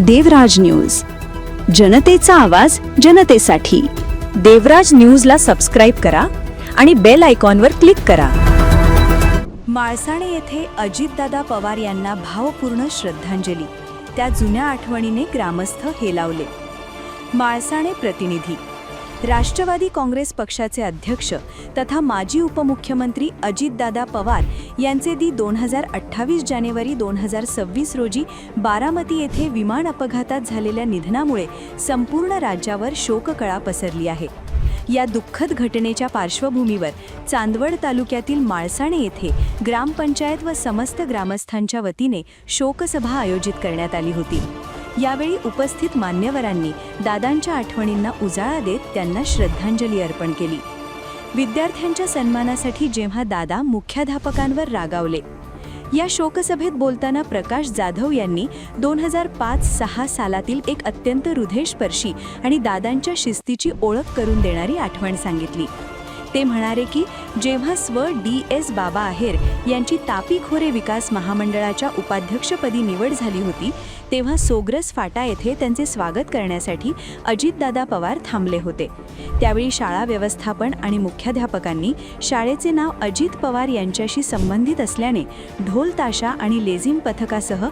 देवराज news, जनतेचा आवाज जनतेसाठी। देवराज न्यूजला सबस्क्राईब करा आणि बेल आयकॉनवर क्लिक करा। माळसाणे येथे अजितदादा पवार यांना भावपूर्ण श्रद्धांजली। त्या जुन्या आठवणीने ग्रामस्थ हेलावले। माळसाणे प्रतिनिधी। राष्ट्रवादी काँग्रेस पक्षाचे अध्यक्ष तथा माजी उपमुख्यमंत्री अजितदादा पवार यांचे 28 जानेवारी 2026 रोजी बारामती येथे विमान अपघातात झालेल्या निधनामुळे संपूर्ण राज्यावर शोककळा पसरली आहे। या दुःखद घटनेच्या पार्श्वभूमीवर चांदवड तालुक्यातील माळसाणे येथे ग्रामपंचायत व समस्त ग्रामस्थांच्या वतीने शोकसभा आयोजित करण्यात आली होती। यावेळी उपस्थित मान्यवरांनी दादांच्या आठवणींना उजाळा देत त्यांना श्रद्धांजली अर्पण केली। विद्यार्थ्यांच्या सन्मानासाठी जेव्हा दादा मुख्याध्यापकांवर रागावले, या शोकसभेत बोलताना प्रकाश जाधव यांनी 2005-06 सालातील एक अत्यंत हृदयस्पर्शी आणि दादांच्या शिस्तीची ओळख करून देणारी आठवण सांगितली। ते म्हणाले की जेव्हा DS बाबा आहेर यांची तापी खोरे विकास महामंडळाच्या उपाध्यक्षपदी निवड झाली होती, तेव्हा सोग्रस फाटा येथे त्यांचे स्वागत करण्यासाठी अजितदादा पवार थांबले होते। त्यावेळी शाळा व्यवस्थापन आणि मुख्याध्यापकांनी शाळेचे नाव अजित पवार यांच्याशी संबंधित असल्याने ढोल ताशा आणि लेझिम पथकासह